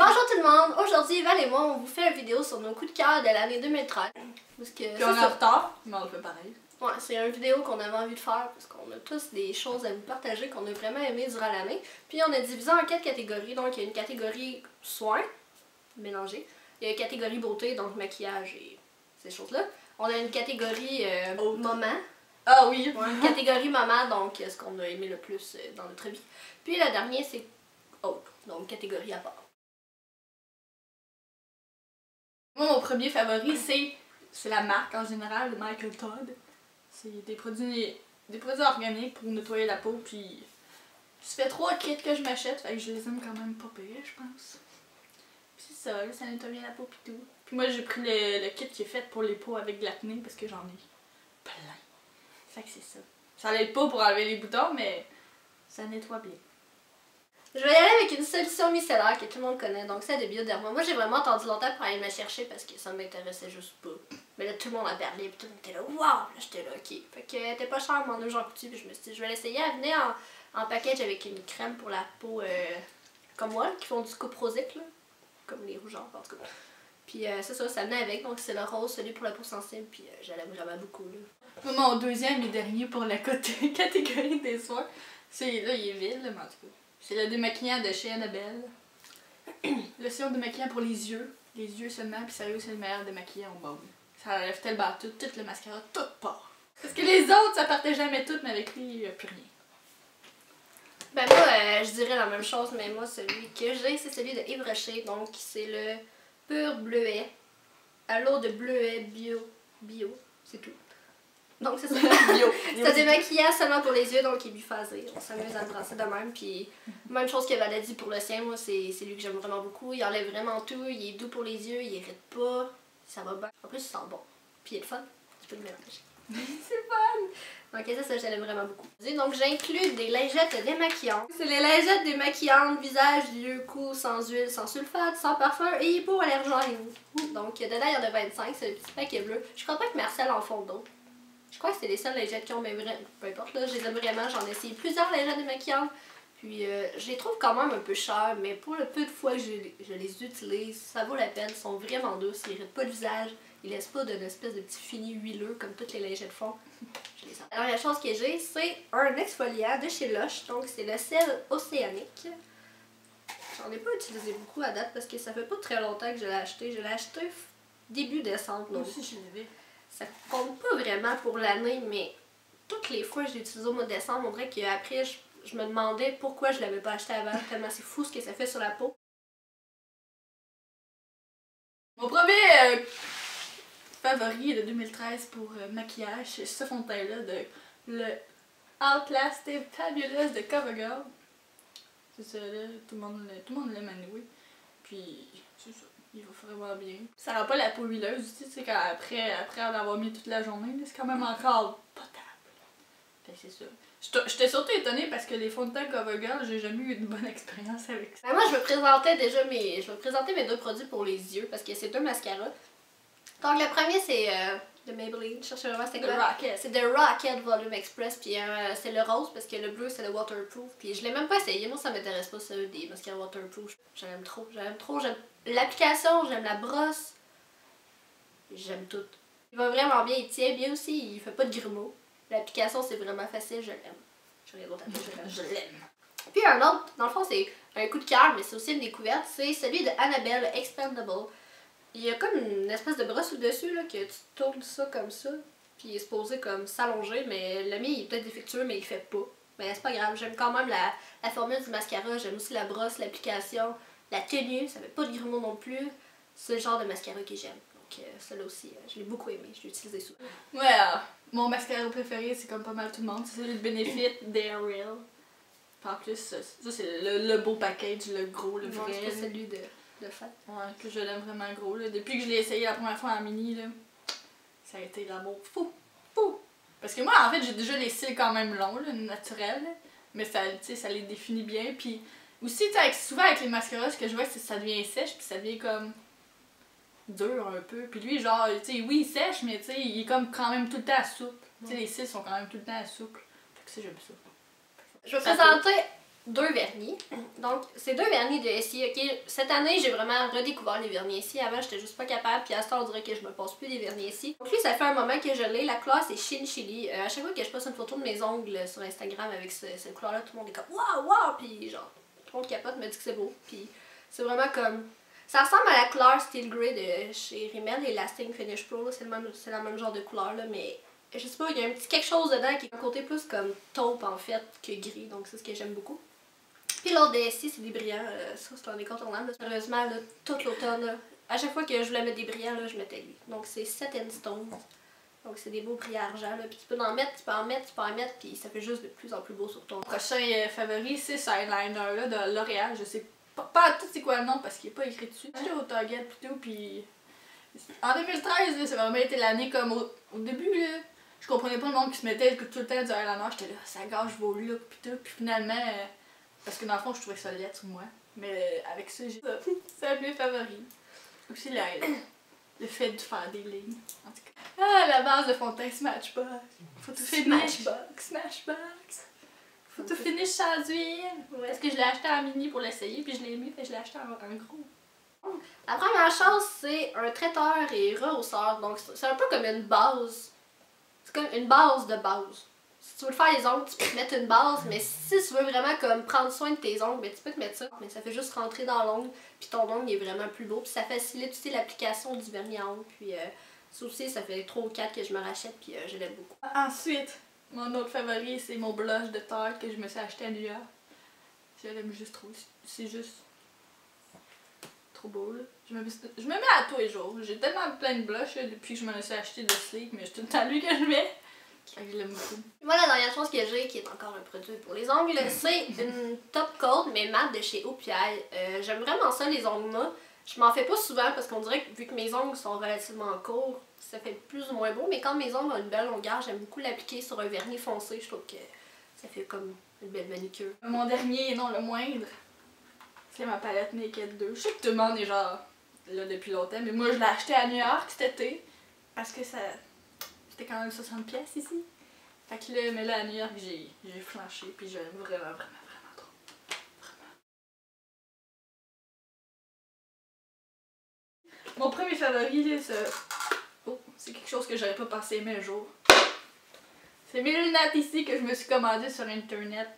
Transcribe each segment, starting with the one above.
Bonjour tout le monde! Aujourd'hui, Val et moi, on vous fait une vidéo sur nos coups de cœur de l'année 2013. Parce que puis on est en retard, mais on le fait pareil. Ouais, c'est une vidéo qu'on avait envie de faire parce qu'on a tous des choses à vous partager qu'on a vraiment aimé durant l'année. Puis on a divisé en 4 catégories. Donc il y a une catégorie soins, mélangé. Il y a une catégorie beauté, donc maquillage et ces choses-là. On a une catégorie moment. Ah oui! Ouais, une catégorie maman, donc ce qu'on a aimé le plus dans notre vie. Puis le dernier, c'est autre, donc catégorie à part. Moi, mon premier favori, c'est la marque en général, de Michael Todd. C'est des produits organiques pour nettoyer la peau, puis ça fait 3 kits que je m'achète, fait que je les aime quand même pas pire, je pense. Puis c'est ça, là, ça nettoie bien la peau pis tout. Puis moi, j'ai pris le kit qui est fait pour les peaux avec de l'acné parce que j'en ai plein. Fait que c'est ça. Ça l'aide pas pour enlever les boutons, mais ça nettoie bien. Je vais y aller avec une solution micellaire que tout le monde connaît, donc celle de Bioderma. Moi, j'ai vraiment attendu longtemps pour aller me la chercher parce que ça m'intéressait juste pas. Mais là, tout le monde a parlé, puis tout le monde était là, waouh! Là, j'étais là, ok. Fait que elle était pas chère, mon Jean Coutu, puis je me suis dit, je vais l'essayer. Elle venait en package avec une crème pour la peau, comme moi, qui font du coprosique, là. Comme les rougeurs, en tout cas. Puis c'est ça, ça venait avec, donc c'est le rose, celui pour la peau sensible, puis j'aime vraiment beaucoup, là. Mon deuxième et dernier pour la catégorie des soins, c'est là, il est vide, là, mais en tout cas. C'est le démaquillant de chez Annabelle. Le sérum démaquillant pour les yeux seulement, puis sérieux, c'est le meilleur démaquillant au monde. Ça enlève tellement tout le mascara, tout part. Parce que les autres, ça partait jamais tout, mais avec lui, il n'y a plus rien. Ben moi, je dirais la même chose, mais moi, celui que j'ai, c'est celui de Yves Rocher, donc c'est le Pur Bleuet, à l'eau de bleuet bio, c'est tout. Donc c'est ça. C'est un démaquillant seulement pour les yeux, donc il est biphasé. On s'amuse à le brasser de même. Puis même chose que Val a dit pour le sien, moi c'est lui que j'aime vraiment beaucoup. Il enlève vraiment tout, il est doux pour les yeux, il irrite pas, ça va bien. En plus il sent bon. Puis il est le fun, tu peux le mélanger. C'est fun! Donc ça j'aime vraiment beaucoup. Donc j'inclus des lingettes démaquillantes. C'est les lingettes démaquillantes, visage, yeux, cou, sans huile, sans sulfate, sans parfum et hypoallergène. Donc dedans il y en a 25, c'est le petit paquet bleu. Je crois pas que Marcel en font d'autres. Je crois que c'est les seules lingettes qui ont, mais peu importe, là, je les aime vraiment. J'en ai essayé plusieurs lingettes démaquillantes. Puis je les trouve quand même un peu chères, mais pour le peu de fois que je les utilise, ça vaut la peine. Ils sont vraiment douces, ils n'irritent pas le visage. Ils laissent pas d'une espèce de petit fini huileux comme toutes les lingettes font. Je les sens. Alors la chose que j'ai, c'est un exfoliant de chez Lush. Donc c'est le sel océanique. J'en ai pas utilisé beaucoup à date parce que ça fait pas très longtemps que je l'ai acheté. Je l'ai acheté début décembre. Moi aussi je l'avais. Ça compte pas vraiment pour l'année, mais toutes les fois que je l'ai utilisé au mois de décembre, on dirait qu'après, je me demandais pourquoi je l'avais pas acheté avant, tellement c'est fou ce que ça fait sur la peau. Mon premier favori de 2013 pour maquillage, c'est ce fond de teint-là de le Outlast Fabulous de CoverGirl. C'est ça, là, tout le monde l'aime à nouer. Puis, c'est ça. Il va vraiment bien. Ça rend pas la peau huileuse, tu sais, qu'après en avoir mis toute la journée, c'est quand même encore potable. Fait que c'est ça. J'étais surtout étonnée parce que les fonds de teint CoverGirl, j'ai jamais eu une bonne expérience avec ça. Ben moi, je vais présenter mes deux produits pour les yeux parce que c'est deux mascaras. Donc, le premier, c'est de Maybelline. Je cherchais vraiment c'était quoi? Rocket. C'est de Rocket Volume Express. Puis c'est le rose parce que le bleu, c'est le waterproof. Puis je l'ai même pas essayé. Moi, ça m'intéresse pas, ça, des mascaras waterproof. J'aime trop. J'aime l'application, j'aime la brosse. J'aime tout. Il va vraiment bien, il tient bien aussi, il fait pas de grumeaux. L'application, c'est vraiment facile, je l'aime. Je rien d'autre à dire, Je l'aime. Puis un autre, dans le fond, c'est un coup de cœur, mais c'est aussi une découverte, c'est celui de Annabelle Expandable. Il y a comme une espèce de brosse au-dessus, là, que tu tournes ça comme ça, puis il est supposé comme s'allonger, mais le mien, il est peut-être défectueux, mais il fait pas. Mais c'est pas grave, j'aime quand même la formule du mascara, j'aime aussi la brosse, l'application, la tenue, ça fait pas de grumeaux non plus. C'est le genre de mascara que j'aime. Donc celui-là aussi, je l'ai beaucoup aimé, je l'ai utilisé souvent. Ouais, mon mascara préféré, c'est comme pas mal tout le monde, c'est celui de Benefit Real. En plus, ça c'est le beau package, le gros, le vrai. C'est celui de fête. Ouais, que je l'aime vraiment gros. Là. Depuis que je l'ai essayé la première fois en mini, là, ça a été l'amour fou. Parce que moi, en fait, j'ai déjà les cils quand même longs, là, naturels, là, mais ça, ça les définit bien. Puis aussi, souvent avec les mascaras, ce que je vois, c'est que ça devient sèche, puis ça devient comme dur un peu. Puis lui, genre, tu sais, oui, il sèche, mais tu sais, il est comme quand même tout le temps souple. Tu sais, les cils sont quand même tout le temps souples. Fait que ça, j'aime ça. Je vais présenter 2 vernis. Donc, c'est 2 vernis de Essie, ok? Cette année, j'ai vraiment redécouvert les vernis Essie. Avant, j'étais juste pas capable, puis à ce temps, on dirait que je me passe plus des vernis Essie. Donc lui, ça fait un moment que je l'ai. La couleur, c'est Chin Chili. À chaque fois que je poste une photo de mes ongles sur Instagram avec cette couleur-là, tout le monde est comme « Waouh, waouh! » Puis genre, tout le monde capote, me dit que c'est beau. Puis c'est vraiment comme... Ça ressemble à la couleur Steel Grey de chez Rimmel et Lasting Finish Pro. C'est la même genre de couleur, là, mais... Je sais pas, il y a un petit quelque chose dedans qui est un côté plus comme taupe en fait que gris, donc c'est ce que j'aime beaucoup. Puis l'autre DSI, c'est des brillants, ça c'est un incontournable. Sérieusement, là, tout l'automne, à chaque fois que je voulais mettre des brillants, là, je mettais lui. Donc c'est Set and Stone. Donc c'est des beaux brillants argent, là. Puis tu peux en mettre, tu peux en mettre, tu peux en mettre, puis ça fait juste de plus en plus beau sur ton. Prochain favori, c'est ce eyeliner-là de L'Oréal. Je sais pas tout c'est quoi le nom parce qu'il n'est pas écrit dessus. J'étais au Target plutôt, puis en 2013, là, ça a vraiment été l'année comme au début, là. Je comprenais pas le monde qui se mettait tout le temps du eyeliner. J'étais là, ça gâche vos looks, pis tout. Puis finalement, parce que dans le fond, je trouvais ça laid sur moi. Mais avec ça, j'ai ça. C'est un de mes favoris. Aussi le fait de faire des lignes. En tout cas. Ah, la base de fond de teint Smashbox. Photo finish. Smashbox. Photo finish sans huile. Ouais. Parce que je l'ai acheté en mini pour l'essayer, puis je l'ai mis, puis je l'ai acheté en gros. La première chose, c'est un traiteur et rehausseur. Donc c'est un peu comme une base. C'est comme une base de base. Si tu veux te faire les ongles, tu peux te mettre une base, mais si tu veux vraiment comme prendre soin de tes ongles, ben, tu peux te mettre ça. Mais ça fait juste rentrer dans l'ongle, puis ton ongle est vraiment plus beau. Puis ça facilite aussi l'application du vernis à ongles. Puis ça aussi, ça fait 3 ou 4 que je me rachète, puis je l'aime beaucoup. Ensuite, mon autre favori, c'est mon blush de Tarte que je me suis acheté à New York. Je l'aime juste trop. C'est juste trop beau, là. Je me mets à tous les jours. J'ai tellement plein de blush là, depuis que je m'en suis acheté de Sleek, mais c'est tout le temps lui que je mets. Je l'aime beaucoup. Moi, la dernière chose que j'ai, qui est encore un produit pour les ongles, c'est une top coat, mais mat de chez OPI. J'aime vraiment ça, les ongles mat. Je m'en fais pas souvent parce qu'on dirait que vu que mes ongles sont relativement courts, ça fait plus ou moins beau. Mais quand mes ongles ont une belle longueur, j'aime beaucoup l'appliquer sur un vernis foncé. Je trouve que ça fait comme une belle manicure. Mon dernier, et non le moindre, c'est ma palette Naked 2. Je sais que tout le monde est genre là depuis longtemps, mais moi je l'ai acheté à New York cet été parce que ça c'était quand même 60$ ici. Fait que là, mais là à New York j'ai flanché puis j'aime vraiment trop. Vraiment. Mon premier favori là, c'est quelque chose que j'aurais pas pensé aimer un jour. C'est mes lunettes ici que je me suis commandées sur internet.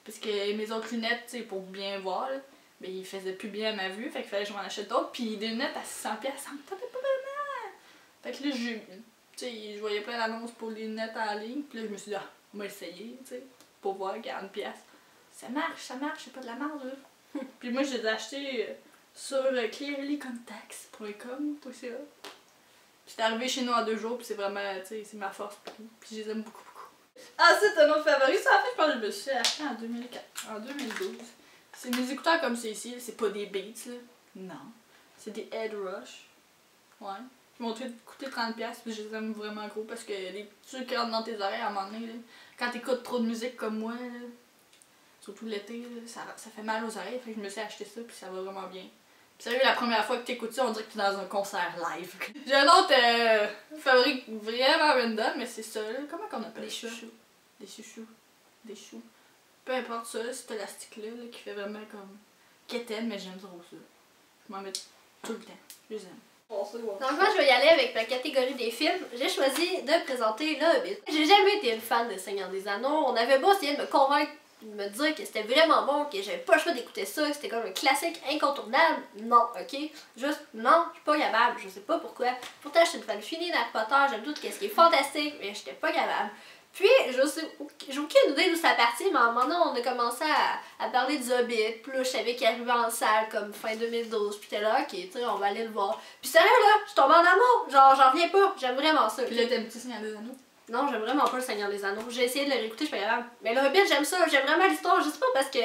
Parce que mes autres lunettes, tu sais, pour bien voir, là, mais ils faisaient plus bien à ma vue, fait qu'il fallait que je m'en achète d'autres. Puis des lunettes à 600$, ça me tentait pas vraiment. Fait que là, je voyais plein d'annonces pour les lunettes en ligne. Puis là, je me suis dit, ah, on va essayer, tu sais, pour voir, 40$. Ça marche, c'est pas de la merde, là. Puis moi, je les ai achetés sur clearlycontacts.com, tout ça. Puis c'est arrivé chez nous en 2 jours, puis c'est vraiment, tu sais, c'est ma force. Puis je les aime beaucoup. Ensuite, un autre favori, ça en fait, je pense que je me suis acheté en 2012. C'est mes écouteurs comme ceci, c'est pas des Beats, là. Non. C'est des Head Rush. Ouais. Ils m'ont coûté 30$, puis je les aime vraiment gros parce que les trucs qui rentrent dans tes oreilles à un moment donné, là, quand t'écoutes trop de musique comme moi, là, surtout l'été, ça fait mal aux oreilles, fait que je me suis acheté ça, puis ça va vraiment bien. Puis sérieux, la première fois que t'écoutes ça, on dirait que t'es dans un concert live. J'ai un autre favori vraiment random, mais c'est ça, là. Comment qu'on appelle ça? Des chouchous. Des choux. Peu importe ça, cet élastique-là là, qui fait vraiment comme quétaine, mais j'aime trop ça. Je m'en mets tout le temps. Je les aime. Donc moi je vais y aller avec la catégorie des films. J'ai choisi de présenter Le Hobbit. J'ai jamais été une fan de Seigneur des Anneaux. On avait beau essayer de me convaincre, de me dire que c'était vraiment bon, que j'avais pas le choix d'écouter ça, que c'était comme un classique incontournable. Non, ok? Juste non, je suis pas capable. Je sais pas pourquoi. Pourtant je suis une fan finie d'Harry Potter, j'aime tout ce qui est fantastique, mais j'étais pas capable. Puis, j'ai aucune idée d'où ça partit, mais à un moment donné, on a commencé à parler du Hobbit. Puis là, je savais qu'il arrivait en salle comme fin 2012. Puis t'es là, ok, tu sais, on va aller le voir. Puis sérieux, là, je tombe en amour. Genre, j'en reviens pas. J'aime vraiment ça. Puis là, t'aimes-tu Seigneur des Anneaux? Non, j'aime vraiment pas le Seigneur des Anneaux. J'ai essayé de le réécouter, je suis pas capable. Mais le Hobbit, j'aime ça. J'aime vraiment l'histoire. Je sais pas parce que.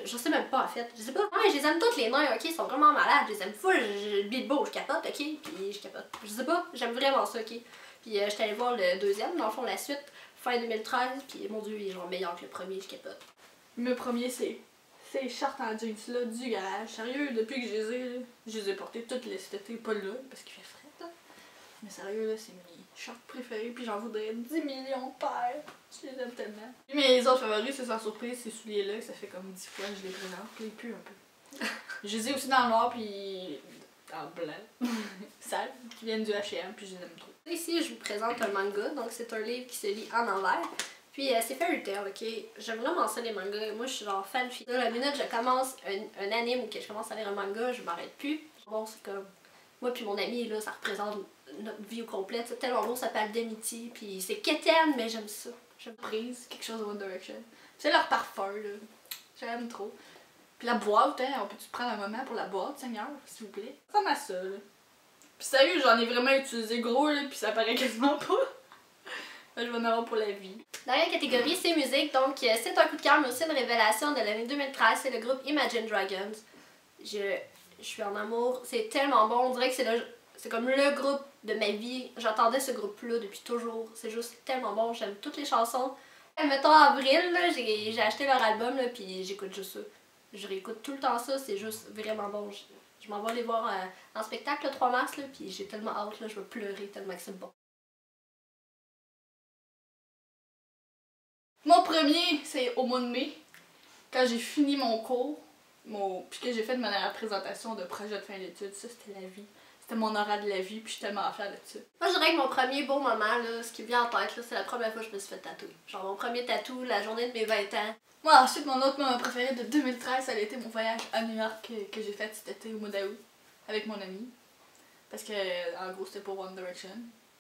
Je sais même pas en fait. Je sais pas. Ouais, je les aime toutes les nains, ok? Ils sont vraiment malades. Je les aime full. Bilbo, je capote, ok? Puis je capote. Je sais pas. J'aime vraiment ça, ok? Puis j'étais allée voir le deuxième, dans le fond, la suite. Fin 2013, puis mon dieu, il est genre meilleur que le premier, je capote. Le premier, c'est ces shorts en jeans là du garage. Sérieux, depuis que je les ai portés toutes les cet été, pas là, parce qu'il fait frais là. Mais sérieux, là, c'est mes shorts préférés, puis j'en voudrais 10 millions de paires. Je les aime tellement. Puis mes autres favoris, c'est sans surprise, ces souliers-là, que ça fait comme 10 fois que je les présente. Puis ils puent un peu. Je les ai aussi dans le noir, puis en blanc. Sale, qui viennent du H&M, puis je les aime trop. Ici, je vous présente un manga, donc c'est un livre qui se lit en envers. Puis c'est Fairy Tail, ok? J'aime vraiment ça les mangas. Moi, je suis genre fan fille. La minute je commence un anime ou que je commence à lire un manga, je m'arrête plus. Bon, c'est comme. Moi puis mon ami, là, ça représente notre vie au complet. C'est tellement beau, ça s'appelle d'amitié. Puis c'est quétaine, mais j'aime ça. J'aime prise, quelque chose de One Direction. C'est leur parfum, là. J'aime trop. Puis la boîte, hein, on peut-tu prendre un moment pour la boîte, Seigneur, s'il vous plaît? Comme à ça, là. Puis sérieux, j'en ai vraiment utilisé gros, là, puis ça paraît quasiment pas. Je vais en avoir pour la vie. Dernière catégorie, c'est musique. Donc, c'est un coup de cœur, mais aussi une révélation de l'année 2013. C'est le groupe Imagine Dragons. Je suis en amour. C'est tellement bon. On dirait que c'est comme le groupe de ma vie. J'entendais ce groupe-là depuis toujours. C'est juste tellement bon. J'aime toutes les chansons. Mettons, en avril, j'ai acheté leur album, là, puis j'écoute juste ça. Je réécoute tout le temps ça. C'est juste vraiment bon. Je m'en vais les voir en spectacle le 3 mars, là, puis j'ai tellement hâte. Là, je vais pleurer tellement que c'est bon. Mon premier, c'est au mois de mai, quand j'ai fini mon cours, puis que j'ai fait ma dernière présentation de projet de fin d'études. Ça, c'était la vie. C'était mon oral de la vie, puis je suis tellement fière de ça. Moi, je dirais que mon premier beau moment, là, ce qui me vient en tête, c'est la première fois que je me suis fait tatouer. Genre mon premier tatou, la journée de mes 20 ans. Moi, ensuite, mon autre moment préféré de 2013, ça a été mon voyage à New York que j'ai fait cet été au mois d'août, avec mon ami. Parce que, en gros, c'était pour One Direction.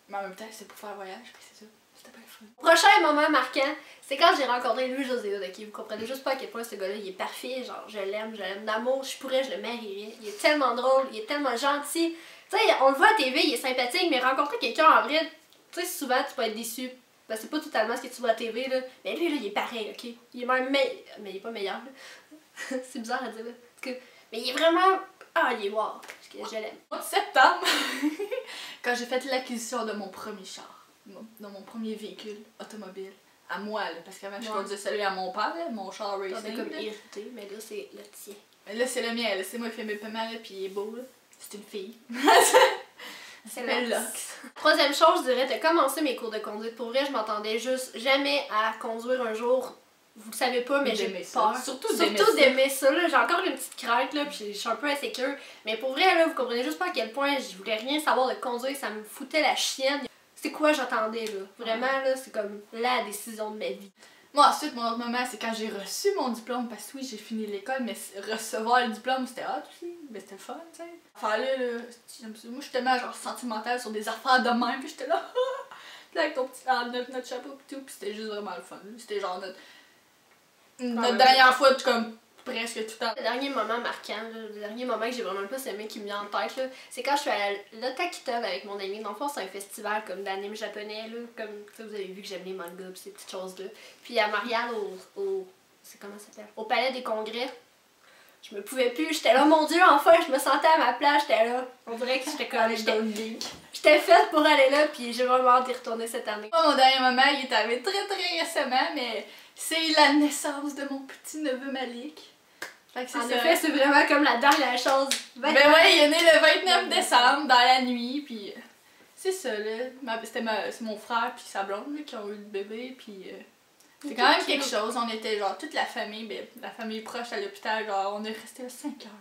Mais en même temps, c'était pour faire un voyage, puis c'est ça. C'était pas le fun. Prochain moment marquant, c'est quand j'ai rencontré Louis José Hood, ok? Vous comprenez juste pas à quel point ce gars-là, il est parfait, genre je l'aime d'amour, je pourrais, je le marierais. Il est tellement drôle, il est tellement gentil. Tu sais, on le voit à TV, il est sympathique, mais rencontrer quelqu'un en vrai, tu sais, souvent tu peux être déçu. Ben, c'est pas totalement ce que tu vois à TV, là. Mais lui, là, il est pareil, ok? Il est même mais il est pas meilleur, là. C'est bizarre à dire, là. Mais il est vraiment. Ah, il est wow. Parce que je l'aime. Au mois de septembre, quand j'ai fait l'acquisition de mon premier char. Dans mon premier véhicule automobile. À moi, là, parce qu'avant, je conduisais celui à mon père, là, mon char racing. On est comme irrité, mais là, c'est le tien. Mais là, c'est le mien, là. C'est moi qui fais mes paiements, là, puis il est beau, là. C'est une fille. C'est Lox. Troisième chose, je dirais, de commencer mes cours de conduite. Pour vrai, je m'attendais juste jamais à conduire un jour. Vous le savez pas, mais j'ai peur. Surtout d'aimer ça. J'ai encore une petite crainte, là, puis je suis un peu insécure. Mais pour vrai, là, vous comprenez juste pas à quel point je voulais rien savoir de conduire. Ça me foutait la chienne. C'est quoi j'attendais, là. Vraiment, là, c'est comme la décision de ma vie. Moi, ensuite, mon autre moment, c'est quand j'ai reçu mon diplôme. Parce que oui, j'ai fini l'école, mais recevoir le diplôme, c'était hot aussi. Mais c'était le fun, tu sais. Enfin, là, moi, je suis tellement, genre, sentimentale sur des affaires de même. Puis j'étais là, puis avec ton petit, notre chapeau, pis tout. Puis c'était juste vraiment le fun. C'était genre notre dernière fois, comme presque tout le temps. Le dernier moment marquant, là, le dernier moment que j'ai vraiment le plus aimé qui me vient en tête, là, c'est quand je suis à l'Otakiton avec mon ami. Dans le fond, c'est un festival comme d'anime japonais, là, comme vous avez vu que j'aime les mangas pis ces petites choses-là. Puis à Montréal, c'est comment ça s'appelle? Au Palais des Congrès. Je me pouvais plus, j'étais là, mon Dieu, enfin, je me sentais à ma place, j'étais là. On dirait que j'étais comme. J'étais faite pour aller là, puis j'ai vraiment hâte d'y retourner cette année. Mon dernier moment, il est arrivé très très récemment, mais c'est la naissance de mon petit neveu Malik. En effet, c'est vraiment comme la dernière chose. Ben ouais, il est né le 29 décembre, dans la nuit, puis c'est ça, là. C'est mon frère puis sa blonde, là, qui ont eu le bébé, puis c'est quand même quelque chose. On était genre toute la famille, ben, la famille proche à l'hôpital, genre on est resté là 5 heures.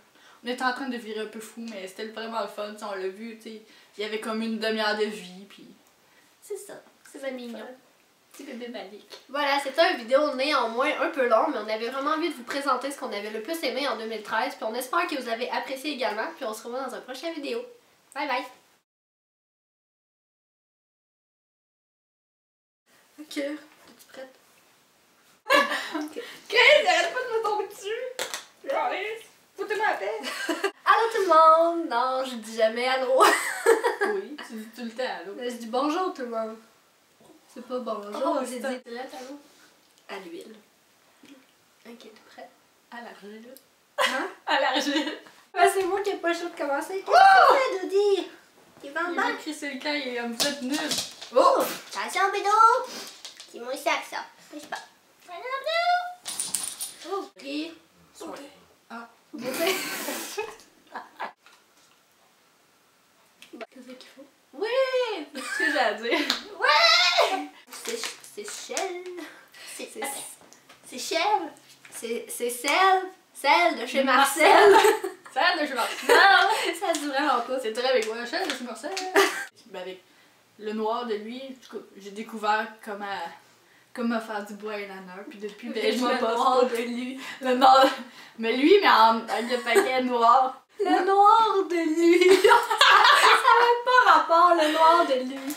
On était en train de virer un peu fou, mais c'était vraiment le fun, on l'a vu, tu sais. Il y avait comme une demi-heure de vie, puis c'est ça, c'est mignon. Petit bébé Malik. Voilà, c'était une vidéo néanmoins un peu longue, mais on avait vraiment envie de vous présenter ce qu'on avait le plus aimé en 2013, puis on espère que vous avez apprécié également, puis on se revoit dans une prochaine vidéo. Bye bye! Ok, es-tu prête? Ok. Chris, arrête pas de me tomber dessus! Genre, foutez-moi la paix! Allô tout le monde! Non, je dis jamais allô. Oui, tu dis tout le temps allô. Je dis bonjour tout le monde. C'est pas bonjour, oh, j'ai dit allô? À l'huile. Ok, t'es prête? À l'argile. Hein? À l'argile. C'est moi qui ai pas le choix de commencer. Qu'est-ce que tu fais, Doudi? T'es il m'a crissé le camp, il est comme vous êtes nuls. Oh! Attention, bédo! C'est mon sac, ça. Je sais pas. Oh, ok. Ok. Ah. Qu'est-ce qu'il faut? Oui! C'est ce que j'ai à dire. C'est celle de chez Marcel. Celle de chez Marcel. Ça se dit vraiment pas. C'est très avec moi, celle de chez Marcel. Ben avec le noir de lui, en tout cas, j'ai découvert comment faire du bois eyeliner. Puis depuis, ben, je m'en passe noir pas. de lui. Le noir. Mais lui, mais avec le paquet noir. Le noir de lui. Ça n'a même pas rapport, le noir de lui.